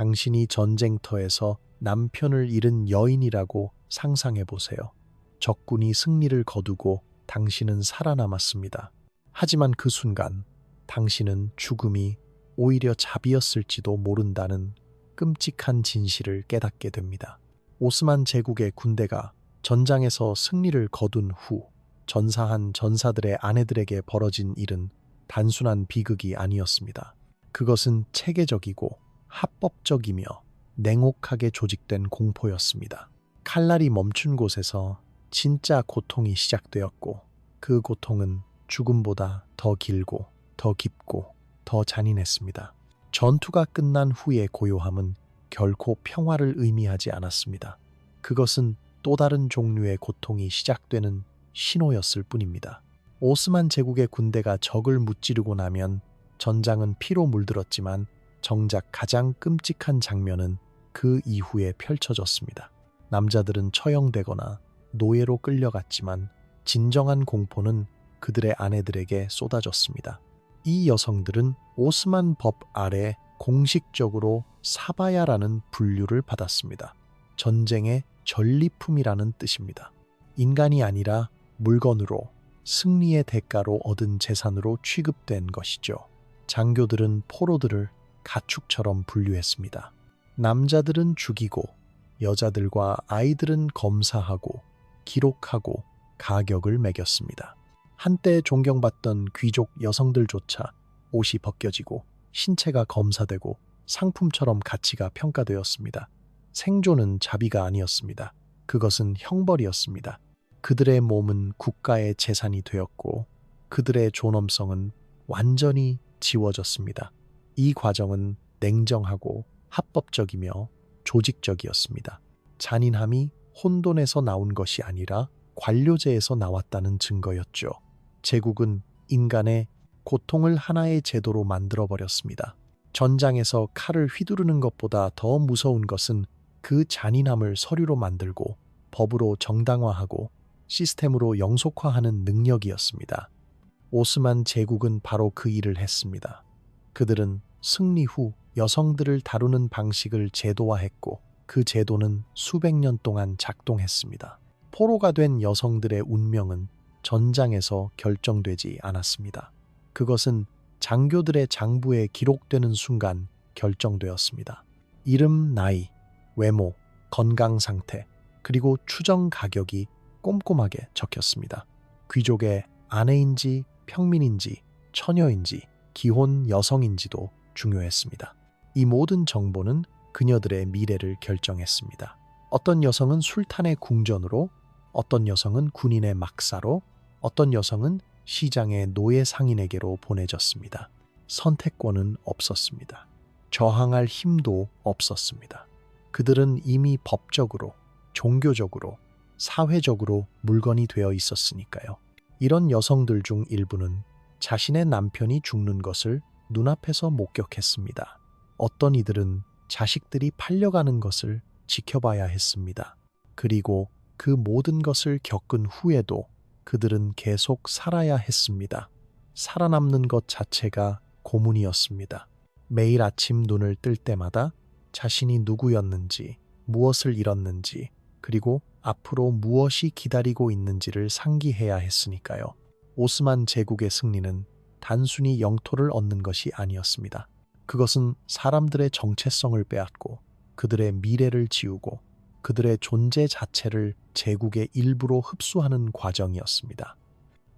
당신이 전쟁터에서 남편을 잃은 여인이라고 상상해 보세요. 적군이 승리를 거두고 당신은 살아남았습니다. 하지만 그 순간 당신은 죽음이 오히려 자비였을지도 모른다는 끔찍한 진실을 깨닫게 됩니다. 오스만 제국의 군대가 전장에서 승리를 거둔 후 전사한 전사들의 아내들에게 벌어진 일은 단순한 비극이 아니었습니다. 그것은 체계적이고 합법적이며 냉혹하게 조직된 공포였습니다. 칼날이 멈춘 곳에서 진짜 고통이 시작되었고 그 고통은 죽음보다 더 길고 더 깊고 더 잔인했습니다. 전투가 끝난 후의 고요함은 결코 평화를 의미하지 않았습니다. 그것은 또 다른 종류의 고통이 시작되는 신호였을 뿐입니다. 오스만 제국의 군대가 적을 무찌르고 나면 전장은 피로 물들었지만 정작 가장 끔찍한 장면은 그 이후에 펼쳐졌습니다. 남자들은 처형되거나 노예로 끌려갔지만 진정한 공포는 그들의 아내들에게 쏟아졌습니다. 이 여성들은 오스만 법 아래 공식적으로 사바야라는 분류를 받았습니다. 전쟁의 전리품이라는 뜻입니다. 인간이 아니라 물건으로, 승리의 대가로 얻은 재산으로 취급된 것이죠. 장교들은 포로들을 가축처럼 분류했습니다. 남자들은 죽이고 여자들과 아이들은 검사하고 기록하고 가격을 매겼습니다. 한때 존경받던 귀족 여성들조차 옷이 벗겨지고 신체가 검사되고 상품처럼 가치가 평가되었습니다. 생존은 자비가 아니었습니다. 그것은 형벌이었습니다. 그들의 몸은 국가의 재산이 되었고 그들의 존엄성은 완전히 지워졌습니다. 이 과정은 냉정하고 합법적이며 조직적이었습니다. 잔인함이 혼돈에서 나온 것이 아니라 관료제에서 나왔다는 증거였죠. 제국은 인간의 고통을 하나의 제도로 만들어버렸습니다. 전장에서 칼을 휘두르는 것보다 더 무서운 것은 그 잔인함을 서류로 만들고 법으로 정당화하고 시스템으로 영속화하는 능력이었습니다. 오스만 제국은 바로 그 일을 했습니다. 그들은 승리 후 여성들을 다루는 방식을 제도화했고 그 제도는 수백 년 동안 작동했습니다. 포로가 된 여성들의 운명은 전장에서 결정되지 않았습니다. 그것은 장교들의 장부에 기록되는 순간 결정되었습니다. 이름, 나이, 외모, 건강 상태, 그리고 추정 가격이 꼼꼼하게 적혔습니다. 귀족의 아내인지 평민인지 처녀인지 기혼 여성인지도 중요했습니다. 이 모든 정보는 그녀들의 미래를 결정했습니다. 어떤 여성은 술탄의 궁전으로, 어떤 여성은 군인의 막사로, 어떤 여성은 시장의 노예 상인에게로 보내졌습니다. 선택권은 없었습니다. 저항할 힘도 없었습니다. 그들은 이미 법적으로, 종교적으로, 사회적으로 물건이 되어 있었으니까요. 이런 여성들 중 일부는 자신의 남편이 죽는 것을 눈앞에서 목격했습니다. 어떤 이들은 자식들이 팔려가는 것을 지켜봐야 했습니다. 그리고 그 모든 것을 겪은 후에도 그들은 계속 살아야 했습니다. 살아남는 것 자체가 고문이었습니다. 매일 아침 눈을 뜰 때마다 자신이 누구였는지, 무엇을 잃었는지, 그리고 앞으로 무엇이 기다리고 있는지를 상기해야 했으니까요. 오스만 제국의 승리는 단순히 영토를 얻는 것이 아니었습니다. 그것은 사람들의 정체성을 빼앗고 그들의 미래를 지우고 그들의 존재 자체를 제국의 일부로 흡수하는 과정이었습니다.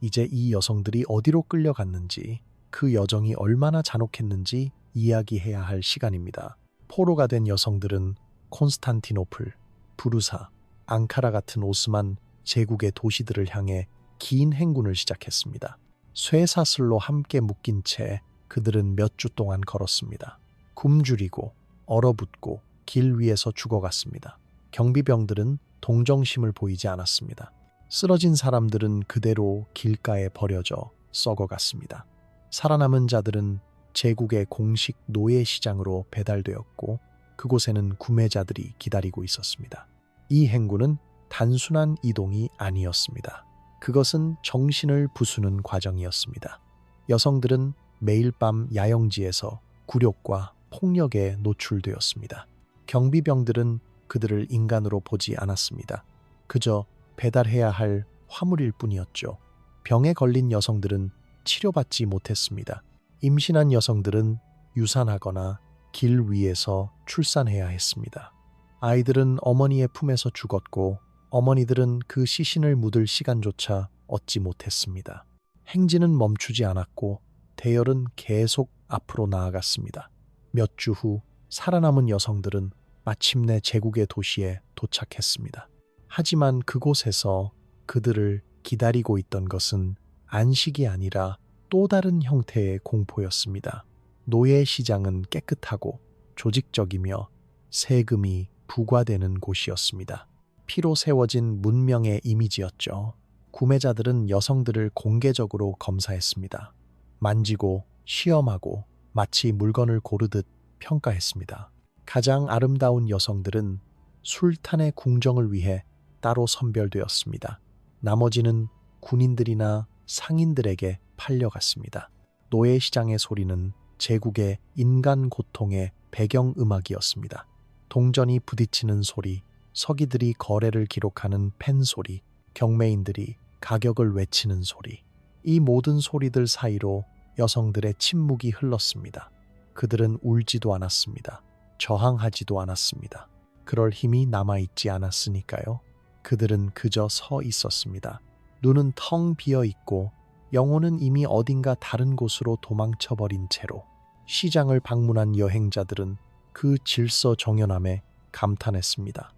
이제 이 여성들이 어디로 끌려갔는지, 그 여정이 얼마나 잔혹했는지 이야기해야 할 시간입니다. 포로가 된 여성들은 콘스탄티노플, 부르사, 앙카라 같은 오스만 제국의 도시들을 향해 긴 행군을 시작했습니다. 쇠사슬로 함께 묶인 채 그들은 몇 주 동안 걸었습니다. 굶주리고 얼어붙고 길 위에서 죽어갔습니다. 경비병들은 동정심을 보이지 않았습니다. 쓰러진 사람들은 그대로 길가에 버려져 썩어갔습니다. 살아남은 자들은 제국의 공식 노예 시장으로 배달되었고 그곳에는 구매자들이 기다리고 있었습니다. 이 행군은 단순한 이동이 아니었습니다. 그것은 정신을 부수는 과정이었습니다. 여성들은 매일 밤 야영지에서 굴욕과 폭력에 노출되었습니다. 경비병들은 그들을 인간으로 보지 않았습니다. 그저 배달해야 할 화물일 뿐이었죠. 병에 걸린 여성들은 치료받지 못했습니다. 임신한 여성들은 유산하거나 길 위에서 출산해야 했습니다. 아이들은 어머니의 품에서 죽었고 어머니들은 그 시신을 묻을 시간조차 얻지 못했습니다. 행진은 멈추지 않았고 대열은 계속 앞으로 나아갔습니다. 몇 주 후 살아남은 여성들은 마침내 제국의 도시에 도착했습니다. 하지만 그곳에서 그들을 기다리고 있던 것은 안식이 아니라 또 다른 형태의 공포였습니다. 노예 시장은 깨끗하고 조직적이며 세금이 부과되는 곳이었습니다. 피로 세워진 문명의 이미지였죠. 구매자들은 여성들을 공개적으로 검사했습니다. 만지고 시험하고 마치 물건을 고르듯 평가했습니다. 가장 아름다운 여성들은 술탄의 궁정을 위해 따로 선별되었습니다. 나머지는 군인들이나 상인들에게 팔려갔습니다. 노예시장의 소리는 제국의 인간 고통의 배경음악이었습니다. 동전이 부딪히는 소리, 서기들이 거래를 기록하는 펜 소리, 경매인들이 가격을 외치는 소리. 이 모든 소리들 사이로 여성들의 침묵이 흘렀습니다. 그들은 울지도 않았습니다. 저항하지도 않았습니다. 그럴 힘이 남아있지 않았으니까요. 그들은 그저 서 있었습니다. 눈은 텅 비어 있고 영혼은 이미 어딘가 다른 곳으로 도망쳐버린 채로. 시장을 방문한 여행자들은 그 질서 정연함에 감탄했습니다.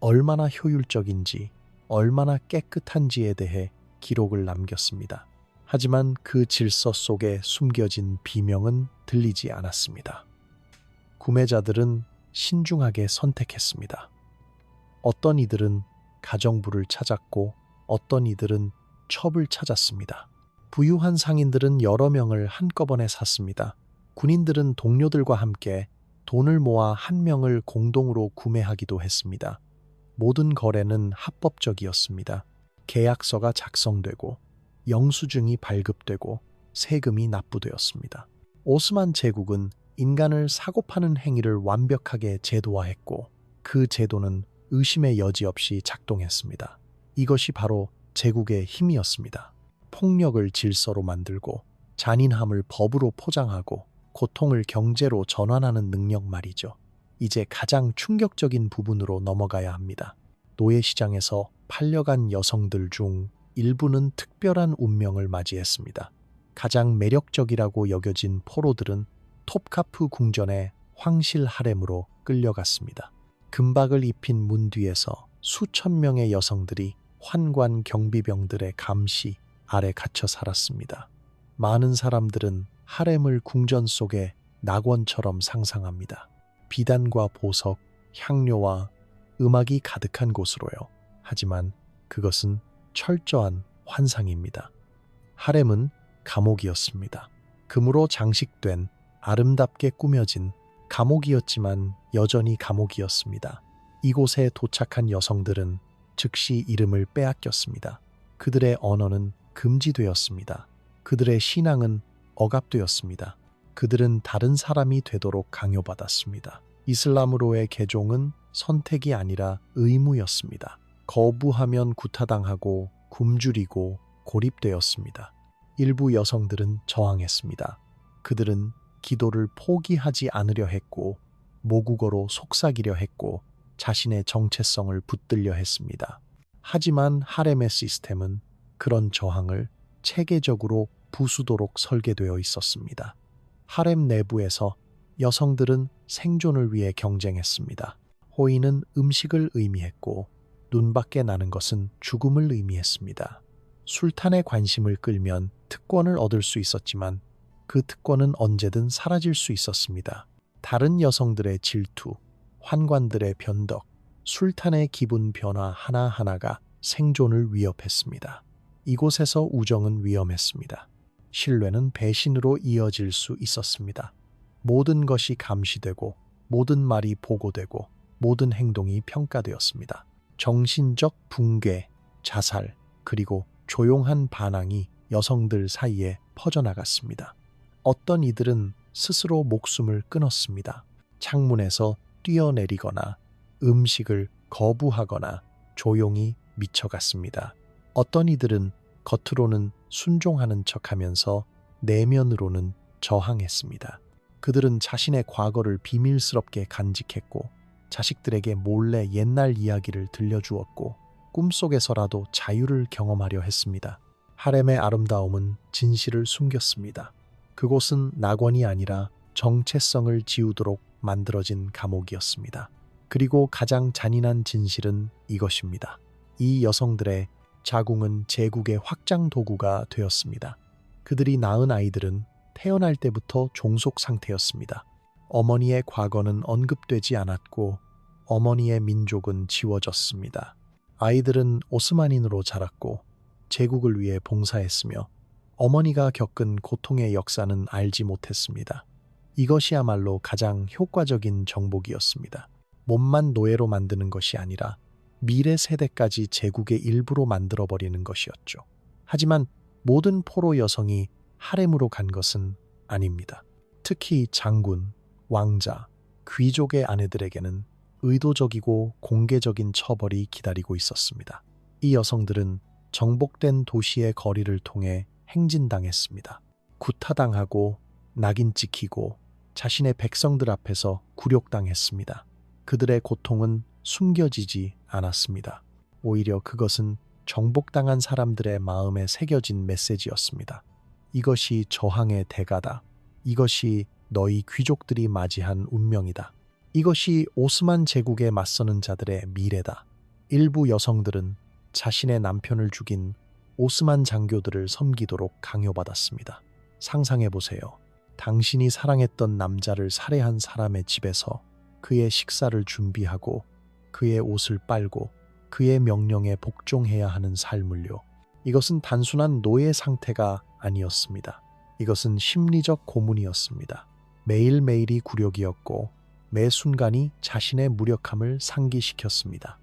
얼마나 효율적인지, 얼마나 깨끗한지에 대해 기록을 남겼습니다. 하지만 그 질서 속에 숨겨진 비명은 들리지 않았습니다. 구매자들은 신중하게 선택했습니다. 어떤 이들은 가정부를 찾았고 어떤 이들은 첩을 찾았습니다. 부유한 상인들은 여러 명을 한꺼번에 샀습니다. 군인들은 동료들과 함께 돈을 모아 한 명을 공동으로 구매하기도 했습니다. 모든 거래는 합법적이었습니다. 계약서가 작성되고 영수증이 발급되고 세금이 납부되었습니다. 오스만 제국은 인간을 사고 파는 행위를 완벽하게 제도화했고 그 제도는 의심의 여지 없이 작동했습니다. 이것이 바로 제국의 힘이었습니다. 폭력을 질서로 만들고 잔인함을 법으로 포장하고 고통을 경제로 전환하는 능력 말이죠. 이제 가장 충격적인 부분으로 넘어가야 합니다. 노예시장에서 팔려간 여성들 중 일부는 특별한 운명을 맞이했습니다. 가장 매력적이라고 여겨진 포로들은 톱카프 궁전의 황실 하렘으로 끌려갔습니다. 금박을 입힌 문 뒤에서 수천 명의 여성들이 환관 경비병들의 감시 아래 갇혀 살았습니다. 많은 사람들은 하렘을 궁전 속의 낙원처럼 상상합니다. 비단과 보석, 향료와 음악이 가득한 곳으로요. 하지만 그것은 철저한 환상입니다. 하렘은 감옥이었습니다. 금으로 장식된 아름답게 꾸며진 감옥이었지만 여전히 감옥이었습니다. 이곳에 도착한 여성들은 즉시 이름을 빼앗겼습니다. 그들의 언어는 금지되었습니다. 그들의 신앙은 억압되었습니다. 그들은 다른 사람이 되도록 강요받았습니다. 이슬람으로의 개종은 선택이 아니라 의무였습니다. 거부하면 구타당하고 굶주리고 고립되었습니다. 일부 여성들은 저항했습니다. 그들은 기도를 포기하지 않으려 했고 모국어로 속삭이려 했고 자신의 정체성을 붙들려 했습니다. 하지만 하렘의 시스템은 그런 저항을 체계적으로 부수도록 설계되어 있었습니다. 하렘 내부에서 여성들은 생존을 위해 경쟁했습니다. 호의는 음식을 의미했고 눈밖에 나는 것은 죽음을 의미했습니다. 술탄의 관심을 끌면 특권을 얻을 수 있었지만 그 특권은 언제든 사라질 수 있었습니다. 다른 여성들의 질투, 환관들의 변덕, 술탄의 기분 변화 하나하나가 생존을 위협했습니다. 이곳에서 우정은 위험했습니다. 신뢰는 배신으로 이어질 수 있었습니다. 모든 것이 감시되고 모든 말이 보고되고 모든 행동이 평가되었습니다. 정신적 붕괴, 자살, 그리고 조용한 반항이 여성들 사이에 퍼져나갔습니다. 어떤 이들은 스스로 목숨을 끊었습니다. 창문에서 뛰어내리거나 음식을 거부하거나 조용히 미쳐갔습니다. 어떤 이들은 겉으로는 순종하는 척하면서 내면으로는 저항했습니다. 그들은 자신의 과거를 비밀스럽게 간직했고 자식들에게 몰래 옛날 이야기를 들려주었고 꿈속에서라도 자유를 경험하려 했습니다. 하렘의 아름다움은 진실을 숨겼습니다. 그곳은 낙원이 아니라 정체성을 지우도록 만들어진 감옥이었습니다. 그리고 가장 잔인한 진실은 이것입니다. 이 여성들의 자궁은 제국의 확장 도구가 되었습니다. 그들이 낳은 아이들은 태어날 때부터 종속 상태였습니다. 어머니의 과거는 언급되지 않았고 어머니의 민족은 지워졌습니다. 아이들은 오스만인으로 자랐고 제국을 위해 봉사했으며 어머니가 겪은 고통의 역사는 알지 못했습니다. 이것이야말로 가장 효과적인 정복이었습니다. 몸만 노예로 만드는 것이 아니라 미래 세대까지 제국의 일부로 만들어버리는 것이었죠. 하지만 모든 포로 여성이 하렘으로 간 것은 아닙니다. 특히 장군, 왕자, 귀족의 아내들에게는 의도적이고 공개적인 처벌이 기다리고 있었습니다. 이 여성들은 정복된 도시의 거리를 통해 행진당했습니다. 구타당하고 낙인 찍히고 자신의 백성들 앞에서 굴욕당했습니다. 그들의 고통은 숨겨지지 않았습니다. 오히려 그것은 정복당한 사람들의 마음에 새겨진 메시지였습니다. 이것이 저항의 대가다. 이것이 너희 귀족들이 맞이한 운명이다. 이것이 오스만 제국에 맞서는 자들의 미래다. 일부 여성들은 자신의 남편을 죽인 오스만 장교들을 섬기도록 강요받았습니다. 상상해보세요. 당신이 사랑했던 남자를 살해한 사람의 집에서 그의 식사를 준비하고 그의 옷을 빨고 그의 명령에 복종해야 하는 삶을요. 이것은 단순한 노예 상태가 아니었습니다. 이것은 심리적 고문이었습니다. 매일매일이 굴욕이었고 매 순간이 자신의 무력함을 상기시켰습니다.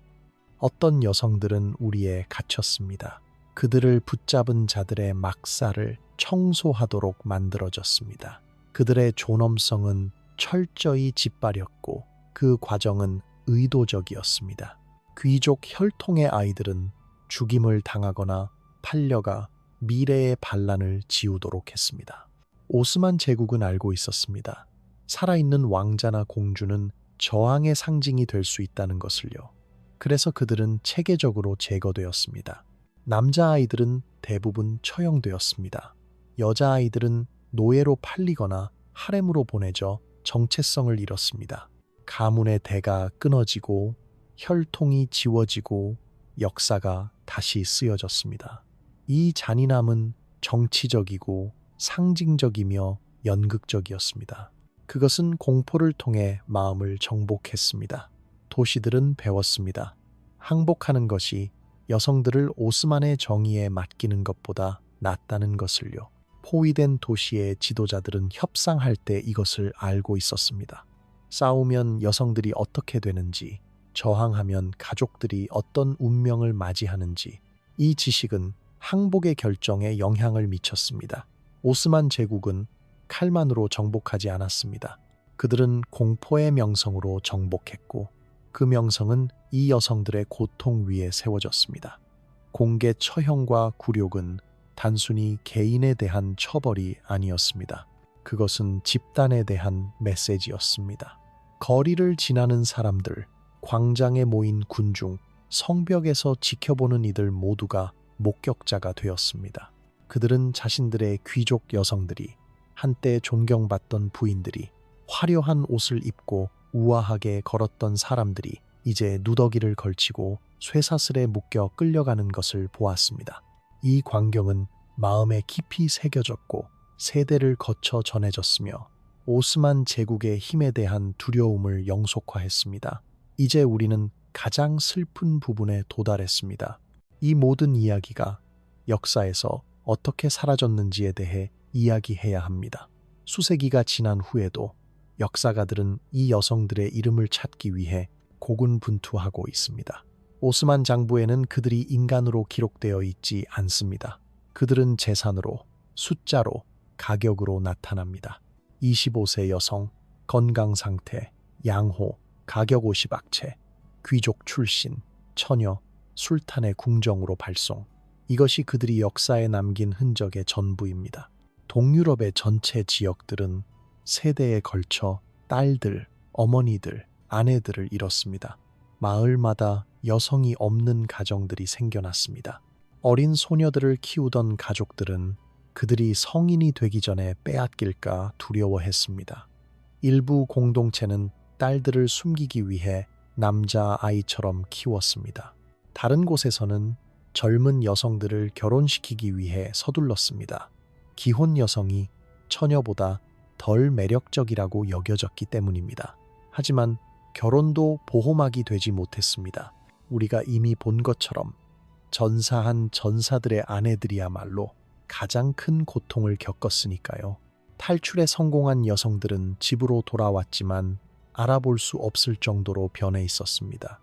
어떤 여성들은 우리에 갇혔습니다. 그들을 붙잡은 자들의 막사를 청소하도록 만들어졌습니다. 그들의 존엄성은 철저히 짓밟였고 그 과정은 의도적이었습니다. 귀족 혈통의 아이들은 죽임을 당하거나 팔려가 미래의 반란을 지우도록 했습니다. 오스만 제국은 알고 있었습니다. 살아있는 왕자나 공주는 저항의 상징이 될 수 있다는 것을요. 그래서 그들은 체계적으로 제거되었습니다. 남자아이들은 대부분 처형되었습니다. 여자아이들은 노예로 팔리거나 하렘으로 보내져 정체성을 잃었습니다. 가문의 대가 끊어지고 혈통이 지워지고 역사가 다시 쓰여졌습니다. 이 잔인함은 정치적이고 상징적이며 연극적이었습니다. 그것은 공포를 통해 마음을 정복했습니다. 도시들은 배웠습니다. 항복하는 것이 여성들을 오스만의 정의에 맡기는 것보다 낫다는 것을요. 포위된 도시의 지도자들은 협상할 때 이것을 알고 있었습니다. 싸우면 여성들이 어떻게 되는지, 저항하면 가족들이 어떤 운명을 맞이하는지, 이 지식은 항복의 결정에 영향을 미쳤습니다. 오스만 제국은 칼만으로 정복하지 않았습니다. 그들은 공포의 명성으로 정복했고 그 명성은 이 여성들의 고통 위에 세워졌습니다. 공개 처형과 굴욕은 단순히 개인에 대한 처벌이 아니었습니다. 그것은 집단에 대한 메시지였습니다. 거리를 지나는 사람들, 광장에 모인 군중, 성벽에서 지켜보는 이들 모두가 목격자가 되었습니다. 그들은 자신들의 귀족 여성들이, 한때 존경받던 부인들이, 화려한 옷을 입고 우아하게 걸었던 사람들이 이제 누더기를 걸치고 쇠사슬에 묶여 끌려가는 것을 보았습니다. 이 광경은 마음에 깊이 새겨졌고 세대를 거쳐 전해졌으며 오스만 제국의 힘에 대한 두려움을 영속화했습니다. 이제 우리는 가장 슬픈 부분에 도달했습니다. 이 모든 이야기가 역사에서 어떻게 사라졌는지에 대해 이야기해야 합니다. 수세기가 지난 후에도 역사가들은 이 여성들의 이름을 찾기 위해 고군분투하고 있습니다. 오스만 장부에는 그들이 인간으로 기록되어 있지 않습니다. 그들은 재산으로, 숫자로, 가격으로 나타납니다. 25세 여성, 건강 상태, 양호, 가격 50악체, 귀족 출신, 처녀, 술탄의 궁정으로 발송. 이것이 그들이 역사에 남긴 흔적의 전부입니다. 동유럽의 전체 지역들은 세대에 걸쳐 딸들, 어머니들, 아내들을 잃었습니다. 마을마다 여성이 없는 가정들이 생겨났습니다. 어린 소녀들을 키우던 가족들은 그들이 성인이 되기 전에 빼앗길까 두려워했습니다. 일부 공동체는 딸들을 숨기기 위해 남자아이처럼 키웠습니다. 다른 곳에서는 젊은 여성들을 결혼시키기 위해 서둘렀습니다. 기혼 여성이 처녀보다 덜 매력적이라고 여겨졌기 때문입니다. 하지만 결혼도 보호막이 되지 못했습니다. 우리가 이미 본 것처럼 전사한 전사들의 아내들이야말로 가장 큰 고통을 겪었으니까요. 탈출에 성공한 여성들은 집으로 돌아왔지만 알아볼 수 없을 정도로 변해 있었습니다.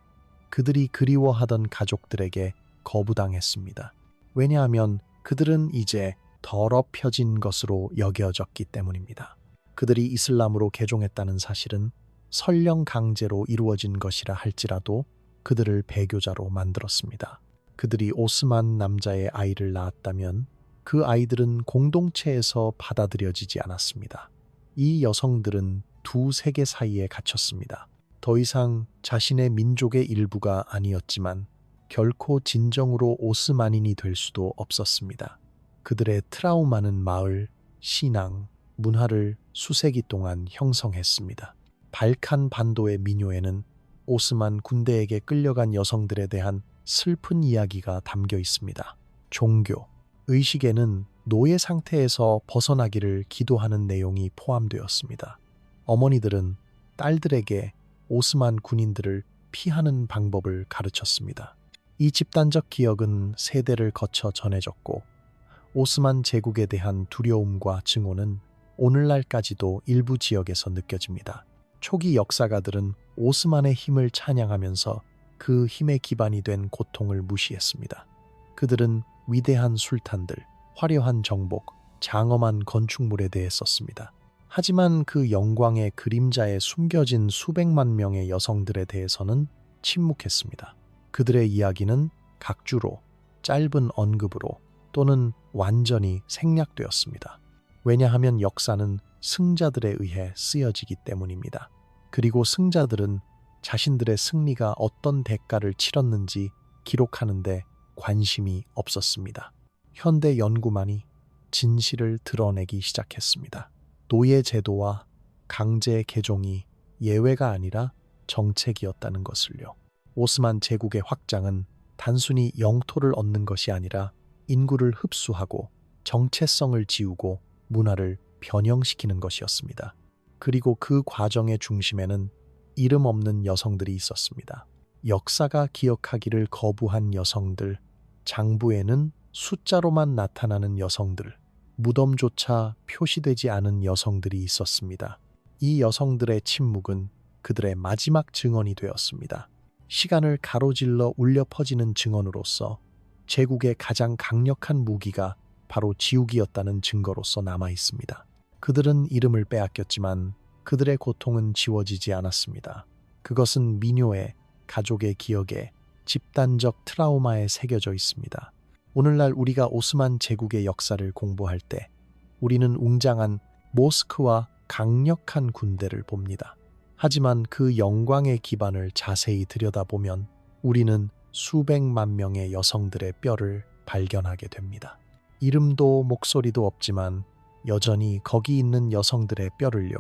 그들이 그리워하던 가족들에게 거부당했습니다. 왜냐하면 그들은 이제 더럽혀진 것으로 여겨졌기 때문입니다. 그들이 이슬람으로 개종했다는 사실은 설령 강제로 이루어진 것이라 할지라도 그들을 배교자로 만들었습니다. 그들이 오스만 남자의 아이를 낳았다면 그 아이들은 공동체에서 받아들여지지 않았습니다. 이 여성들은 두 세계 사이에 갇혔습니다. 더 이상 자신의 민족의 일부가 아니었지만 결코 진정으로 오스만인이 될 수도 없었습니다. 그들의 트라우마는 마을, 신앙, 문화를 수세기 동안 형성했습니다. 발칸 반도의 민요에는 오스만 군대에게 끌려간 여성들에 대한 슬픈 이야기가 담겨 있습니다. 종교, 의식에는 노예 상태에서 벗어나기를 기도하는 내용이 포함되었습니다. 어머니들은 딸들에게 오스만 군인들을 피하는 방법을 가르쳤습니다. 이 집단적 기억은 세대를 거쳐 전해졌고 오스만 제국에 대한 두려움과 증오는 오늘날까지도 일부 지역에서 느껴집니다. 초기 역사가들은 오스만의 힘을 찬양하면서 그 힘의 기반이 된 고통을 무시했습니다. 그들은 위대한 술탄들, 화려한 정복, 장엄한 건축물에 대해 썼습니다. 하지만 그 영광의 그림자에 숨겨진 수백만 명의 여성들에 대해서는 침묵했습니다. 그들의 이야기는 각주로, 짧은 언급으로 또는 완전히 생략되었습니다. 왜냐하면 역사는 승자들에 의해 쓰여지기 때문입니다. 그리고 승자들은 자신들의 승리가 어떤 대가를 치렀는지 기록하는데 관심이 없었습니다. 현대 연구만이 진실을 드러내기 시작했습니다. 노예 제도와 강제 개종이 예외가 아니라 정책이었다는 것을요. 오스만 제국의 확장은 단순히 영토를 얻는 것이 아니라 인구를 흡수하고 정체성을 지우고 문화를 변형시키는 것이었습니다. 그리고 그 과정의 중심에는 이름 없는 여성들이 있었습니다. 역사가 기억하기를 거부한 여성들, 장부에는 숫자로만 나타나는 여성들, 무덤조차 표시되지 않은 여성들이 있었습니다. 이 여성들의 침묵은 그들의 마지막 증언이 되었습니다. 시간을 가로질러 울려 퍼지는 증언으로서 제국의 가장 강력한 무기가 바로 지우기였다는 증거로서 남아 있습니다. 그들은 이름을 빼앗겼지만 그들의 고통은 지워지지 않았습니다. 그것은 민요에, 가족의 기억에, 집단적 트라우마에 새겨져 있습니다. 오늘날 우리가 오스만 제국의 역사를 공부할 때 우리는 웅장한 모스크와 강력한 군대를 봅니다. 하지만 그 영광의 기반을 자세히 들여다보면 우리는 수백만 명의 여성들의 뼈를 발견하게 됩니다. 이름도 목소리도 없지만 여전히 거기 있는 여성들의 뼈를요.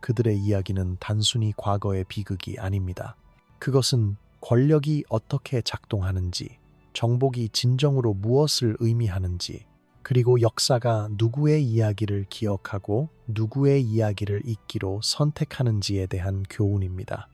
그들의 이야기는 단순히 과거의 비극이 아닙니다. 그것은 권력이 어떻게 작동하는지, 정복이 진정으로 무엇을 의미하는지, 그리고 역사가 누구의 이야기를 기억하고 누구의 이야기를 잊기로 선택하는지에 대한 교훈입니다.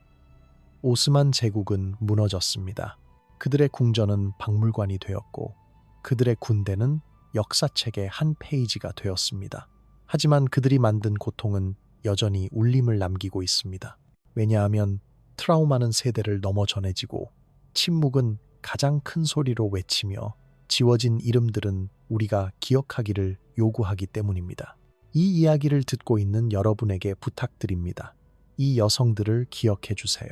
오스만 제국은 무너졌습니다. 그들의 궁전은 박물관이 되었고 그들의 군대는 역사책의 한 페이지가 되었습니다. 하지만 그들이 만든 고통은 여전히 울림을 남기고 있습니다. 왜냐하면 트라우마는 세대를 넘어 전해지고 침묵은 가장 큰 소리로 외치며 지워진 이름들은 우리가 기억하기를 요구하기 때문입니다. 이 이야기를 듣고 있는 여러분에게 부탁드립니다. 이 여성들을 기억해 주세요.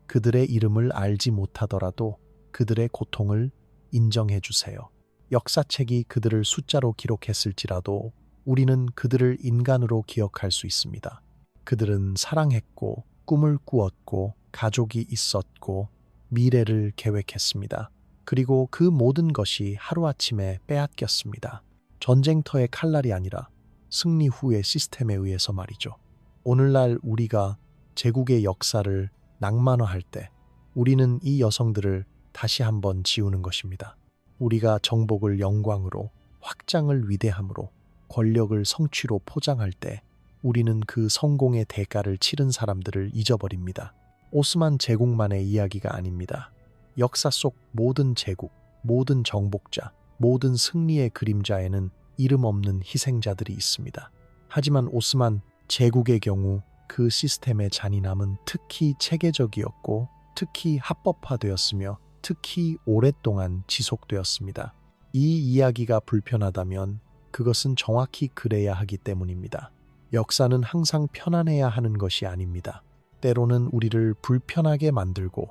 그들의 이름을 알지 못하더라도 그들의 고통을 인정해 주세요. 역사책이 그들을 숫자로 기록했을지라도 우리는 그들을 인간으로 기억할 수 있습니다. 그들은 사랑했고, 꿈을 꾸었고, 가족이 있었고, 미래를 계획했습니다. 그리고 그 모든 것이 하루아침에 빼앗겼습니다. 전쟁터의 칼날이 아니라 승리 후의 시스템에 의해서 말이죠. 오늘날 우리가 제국의 역사를 낭만화할 때 우리는 이 여성들을 다시 한번 지우는 것입니다. 우리가 정복을 영광으로, 확장을 위대함으로, 권력을 성취로 포장할 때 우리는 그 성공의 대가를 치른 사람들을 잊어버립니다. 오스만 제국만의 이야기가 아닙니다. 역사 속 모든 제국, 모든 정복자, 모든 승리의 그림자에는 이름 없는 희생자들이 있습니다. 하지만 오스만 제국의 경우 그 시스템의 잔인함은 특히 체계적이었고 특히 합법화되었으며 특히 오랫동안 지속되었습니다. 이 이야기가 불편하다면 그것은 정확히 그래야 하기 때문입니다. 역사는 항상 편안해야 하는 것이 아닙니다. 때로는 우리를 불편하게 만들고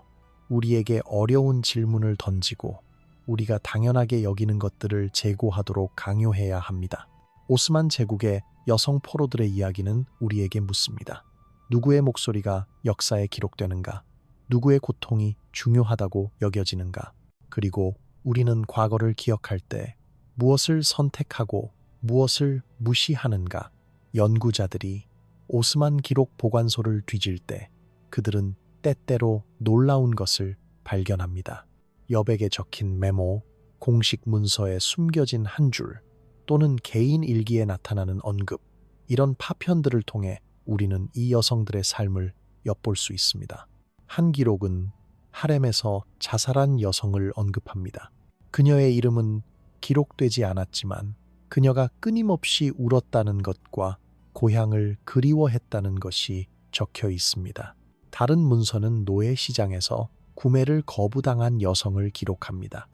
우리에게 어려운 질문을 던지고 우리가 당연하게 여기는 것들을 재고하도록 강요해야 합니다. 오스만 제국의 여성 포로들의 이야기는 우리에게 묻습니다. 누구의 목소리가 역사에 기록되는가? 누구의 고통이 중요하다고 여겨지는가? 그리고 우리는 과거를 기억할 때 무엇을 선택하고 무엇을 무시하는가? 연구자들이 오스만 기록 보관소를 뒤질 때 그들은 때때로 놀라운 것을 발견합니다. 여백에 적힌 메모, 공식 문서에 숨겨진 한 줄, 또는 개인 일기에 나타나는 언급, 이런 파편들을 통해 우리는 이 여성들의 삶을 엿볼 수 있습니다. 한 기록은 하렘에서 자살한 여성을 언급합니다. 그녀의 이름은 기록되지 않았지만 그녀가 끊임없이 울었다는 것과 고향을 그리워했다는 것이 적혀 있습니다. 다른 문서는 노예 시장에서 구매를 거부당한 여성을 기록합니다.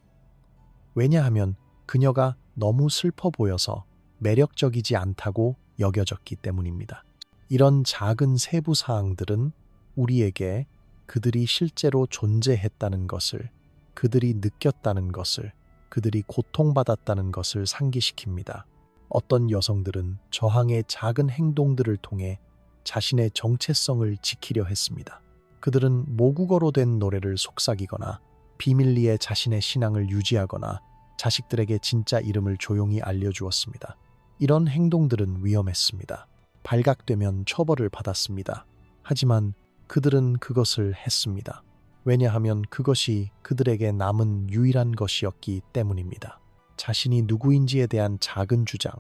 왜냐하면 그녀가 너무 슬퍼 보여서 매력적이지 않다고 여겨졌기 때문입니다. 이런 작은 세부 사항들은 우리에게 그들이 실제로 존재했다는 것을, 그들이 느꼈다는 것을, 그들이 고통받았다는 것을 상기시킵니다. 어떤 여성들은 저항의 작은 행동들을 통해 자신의 정체성을 지키려 했습니다. 그들은 모국어로 된 노래를 속삭이거나 비밀리에 자신의 신앙을 유지하거나 자식들에게 진짜 이름을 조용히 알려주었습니다. 이런 행동들은 위험했습니다. 발각되면 처벌을 받았습니다. 하지만 그들은 그것을 했습니다. 왜냐하면 그것이 그들에게 남은 유일한 것이었기 때문입니다. 자신이 누구인지에 대한 작은 주장,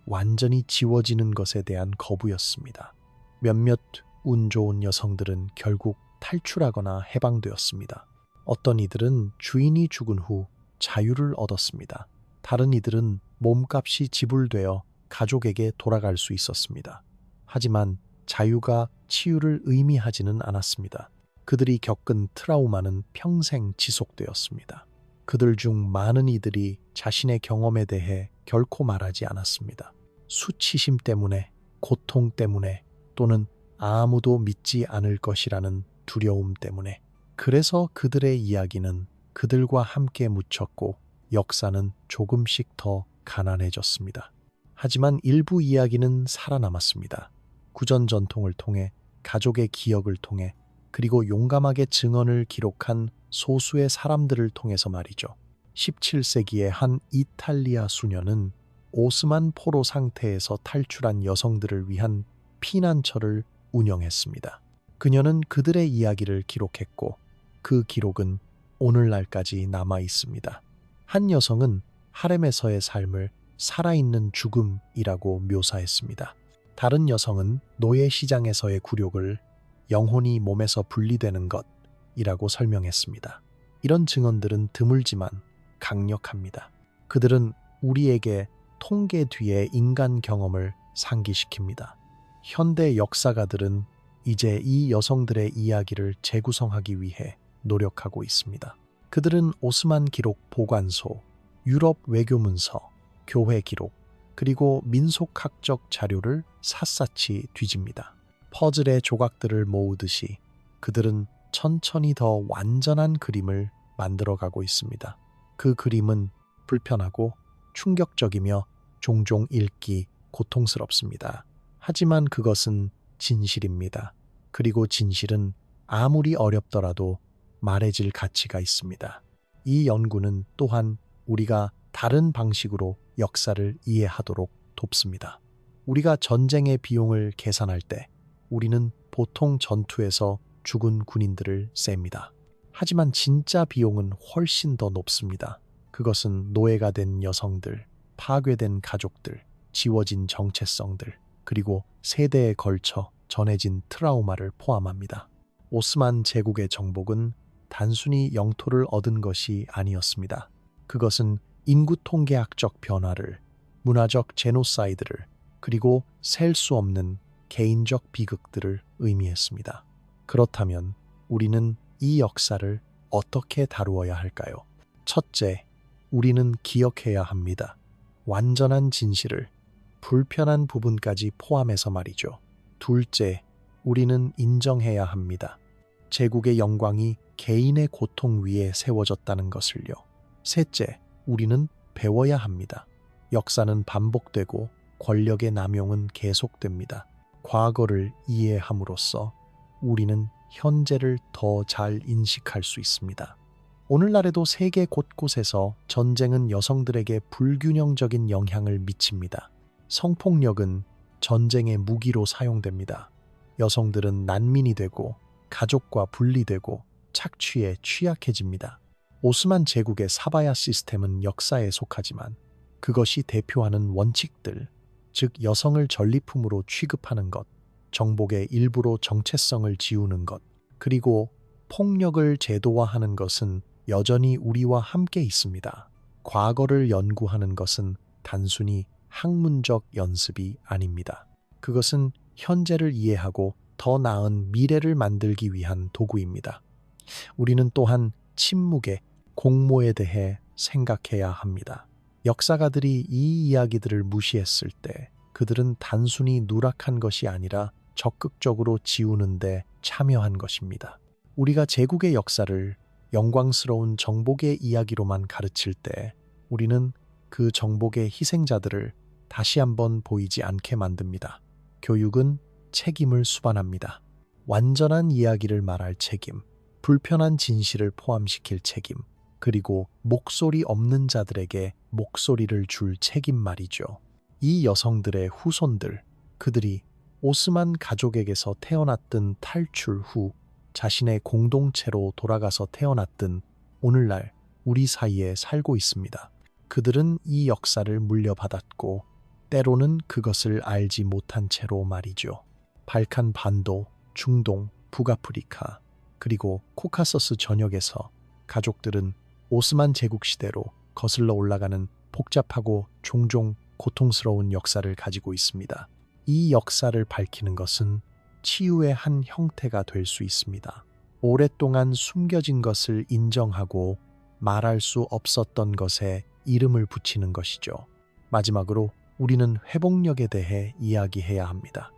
완전히 지워지는 것에 대한 거부였습니다. 몇몇 운 좋은 여성들은 결국 탈출하거나 해방되었습니다. 어떤 이들은 주인이 죽은 후 자유를 얻었습니다. 다른 이들은 몸값이 지불되어 가족에게 돌아갈 수 있었습니다. 하지만 자유가 치유를 의미하지는 않았습니다. 그들이 겪은 트라우마는 평생 지속되었습니다. 그들 중 많은 이들이 자신의 경험에 대해 결코 말하지 않았습니다. 수치심 때문에, 고통 때문에, 또는 아무도 믿지 않을 것이라는 두려움 때문에. 그래서 그들의 이야기는 그들과 함께 묻혔고 역사는 조금씩 더 가난해졌습니다. 하지만 일부 이야기는 살아남았습니다. 구전 전통을 통해, 가족의 기억을 통해, 그리고 용감하게 증언을 기록한 소수의 사람들을 통해서 말이죠. 17세기의 한 이탈리아 수녀는 오스만 포로 상태에서 탈출한 여성들을 위한 피난처를 운영했습니다. 그녀는 그들의 이야기를 기록했고 그 기록은 오늘날까지 남아 있습니다. 한 여성은 하렘에서의 삶을 살아있는 죽음이라고 묘사했습니다. 다른 여성은 노예 시장에서의 굴욕을 영혼이 몸에서 분리되는 것이라고 설명했습니다. 이런 증언들은 드물지만 강력합니다. 그들은 우리에게 통계 뒤에 인간 경험을 상기시킵니다. 현대 역사가들은 이제 이 여성들의 이야기를 재구성하기 위해 노력하고 있습니다. 그들은 오스만 기록 보관소, 유럽 외교 문서, 교회 기록, 그리고 민속학적 자료를 샅샅이 뒤집니다. 퍼즐의 조각들을 모으듯이 그들은 천천히 더 완전한 그림을 만들어가고 있습니다. 그 그림은 불편하고 충격적이며 종종 읽기 고통스럽습니다. 하지만 그것은 진실입니다. 그리고 진실은 아무리 어렵더라도 말해질 가치가 있습니다. 이 연구는 또한 우리가 다른 방식으로 역사를 이해하도록 돕습니다. 우리가 전쟁의 비용을 계산할 때 우리는 보통 전투에서 죽은 군인들을 셉니다. 하지만 진짜 비용은 훨씬 더 높습니다. 그것은 노예가 된 여성들, 파괴된 가족들, 지워진 정체성들, 그리고 세대에 걸쳐 전해진 트라우마를 포함합니다. 오스만 제국의 정복은 단순히 영토를 얻은 것이 아니었습니다. 그것은 인구 통계학적 변화를, 문화적 제노사이드를, 그리고 셀 수 없는 개인적 비극들을 의미했습니다. 그렇다면 우리는 이 역사를 어떻게 다루어야 할까요? 첫째, 우리는 기억해야 합니다. 완전한 진실을 불편한 부분까지 포함해서 말이죠. 둘째, 우리는 인정해야 합니다. 제국의 영광이 개인의 고통 위에 세워졌다는 것을요. 셋째, 우리는 배워야 합니다. 역사는 반복되고 권력의 남용은 계속됩니다. 과거를 이해함으로써 우리는 현재를 더 잘 인식할 수 있습니다. 오늘날에도 세계 곳곳에서 전쟁은 여성들에게 불균형적인 영향을 미칩니다. 성폭력은 전쟁의 무기로 사용됩니다. 여성들은 난민이 되고 가족과 분리되고 착취에 취약해집니다. 오스만 제국의 사바야 시스템은 역사에 속하지만 그것이 대표하는 원칙들, 즉 여성을 전리품으로 취급하는 것, 정복의 일부로 정체성을 지우는 것, 그리고 폭력을 제도화하는 것은 여전히 우리와 함께 있습니다. 과거를 연구하는 것은 단순히 학문적 연습이 아닙니다. 그것은 현재를 이해하고 더 나은 미래를 만들기 위한 도구입니다. 우리는 또한 침묵의 공모에 대해 생각해야 합니다. 역사가들이 이 이야기들을 무시했을 때 그들은 단순히 누락한 것이 아니라 적극적으로 지우는데 참여한 것입니다. 우리가 제국의 역사를 영광스러운 정복의 이야기로만 가르칠 때 우리는 그 정복의 희생자들을 다시 한번 보이지 않게 만듭니다. 교육은 책임을 수반합니다. 완전한 이야기를 말할 책임, 불편한 진실을 포함시킬 책임, 그리고 목소리 없는 자들에게 목소리를 줄 책임 말이죠. 이 여성들의 후손들, 그들이 오스만 가족에게서 태어났든 탈출 후 자신의 공동체로 돌아가서 태어났든 오늘날 우리 사이에 살고 있습니다. 그들은 이 역사를 물려받았고 때로는 그것을 알지 못한 채로 말이죠. 발칸 반도, 중동, 북아프리카, 그리고 코카서스 전역에서 가족들은 오스만 제국 시대로 거슬러 올라가는 복잡하고 종종 고통스러운 역사를 가지고 있습니다. 이 역사를 밝히는 것은 치유의 한 형태가 될 수 있습니다. 오랫동안 숨겨진 것을 인정하고 말할 수 없었던 것에 이름을 붙이는 것이죠. 마지막으로 우리는 회복력에 대해 이야기해야 합니다.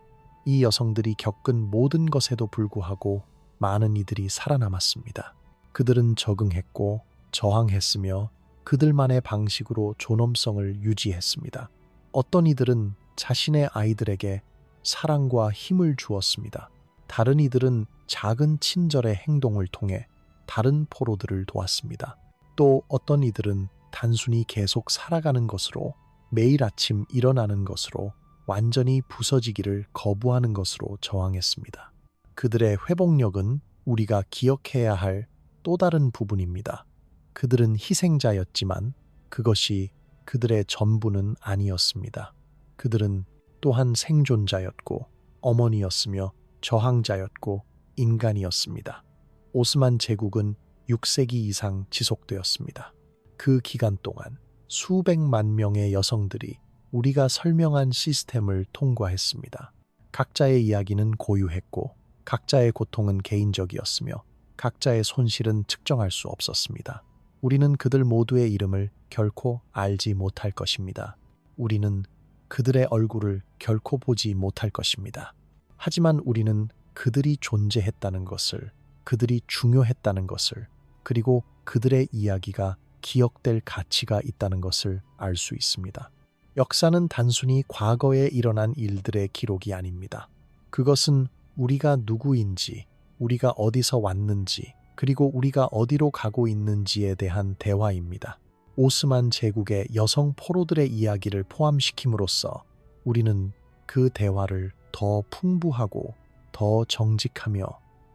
이 여성들이 겪은 모든 것에도 불구하고 많은 이들이 살아남았습니다. 그들은 적응했고 저항했으며 그들만의 방식으로 존엄성을 유지했습니다. 어떤 이들은 자신의 아이들에게 사랑과 힘을 주었습니다. 다른 이들은 작은 친절의 행동을 통해 다른 포로들을 도왔습니다. 또 어떤 이들은 단순히 계속 살아가는 것으로, 매일 아침 일어나는 것으로, 완전히 부서지기를 거부하는 것으로 저항했습니다. 그들의 회복력은 우리가 기억해야 할 또 다른 부분입니다. 그들은 희생자였지만 그것이 그들의 전부는 아니었습니다. 그들은 또한 생존자였고 어머니였으며 저항자였고 인간이었습니다. 오스만 제국은 6세기 이상 지속되었습니다. 그 기간 동안 수백만 명의 여성들이 우리가 설명한 시스템을 통과했습니다. 각자의 이야기는 고유했고 각자의 고통은 개인적이었으며 각자의 손실은 측정할 수 없었습니다. 우리는 그들 모두의 이름을 결코 알지 못할 것입니다. 우리는 그들의 얼굴을 결코 보지 못할 것입니다. 하지만 우리는 그들이 존재했다는 것을, 그들이 중요했다는 것을, 그리고 그들의 이야기가 기억될 가치가 있다는 것을 알 수 있습니다. 역사는 단순히 과거에 일어난 일들의 기록이 아닙니다. 그것은 우리가 누구인지, 우리가 어디서 왔는지, 그리고 우리가 어디로 가고 있는지에 대한 대화입니다. 오스만 제국의 여성 포로들의 이야기를 포함시킴으로써 우리는 그 대화를 더 풍부하고 더 정직하며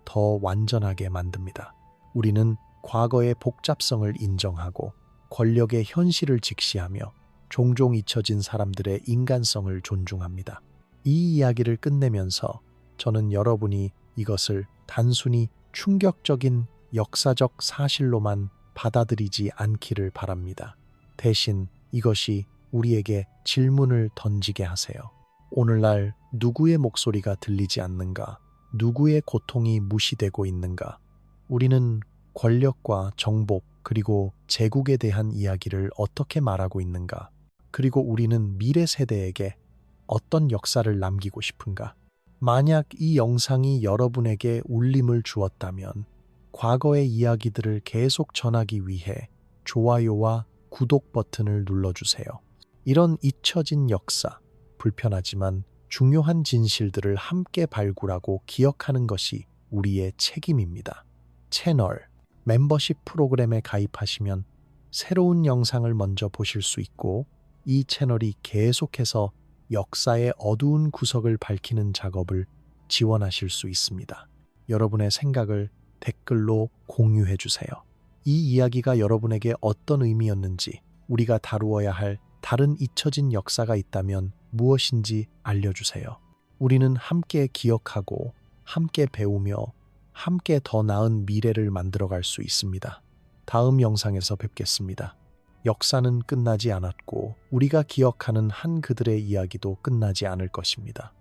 더 완전하게 만듭니다. 우리는 과거의 복잡성을 인정하고 권력의 현실을 직시하며 종종 잊혀진 사람들의 인간성을 존중합니다. 이 이야기를 끝내면서 저는 여러분이 이것을 단순히 충격적인 역사적 사실로만 받아들이지 않기를 바랍니다. 대신 이것이 우리에게 질문을 던지게 하세요. 오늘날 누구의 목소리가 들리지 않는가? 누구의 고통이 무시되고 있는가? 우리는 권력과 정복 그리고 제국에 대한 이야기를 어떻게 말하고 있는가? 그리고 우리는 미래 세대에게 어떤 역사를 남기고 싶은가? 만약 이 영상이 여러분에게 울림을 주었다면 과거의 이야기들을 계속 전하기 위해 좋아요와 구독 버튼을 눌러주세요. 이런 잊혀진 역사, 불편하지만 중요한 진실들을 함께 발굴하고 기억하는 것이 우리의 책임입니다. 채널, 멤버십 프로그램에 가입하시면 새로운 영상을 먼저 보실 수 있고 이 채널이 계속해서 역사의 어두운 구석을 밝히는 작업을 지원하실 수 있습니다. 여러분의 생각을 댓글로 공유해 주세요. 이 이야기가 여러분에게 어떤 의미였는지, 우리가 다루어야 할 다른 잊혀진 역사가 있다면 무엇인지 알려주세요. 우리는 함께 기억하고, 함께 배우며, 함께 더 나은 미래를 만들어갈 수 있습니다. 다음 영상에서 뵙겠습니다. 역사는 끝나지 않았고, 우리가 기억하는 한 그들의 이야기도 끝나지 않을 것입니다.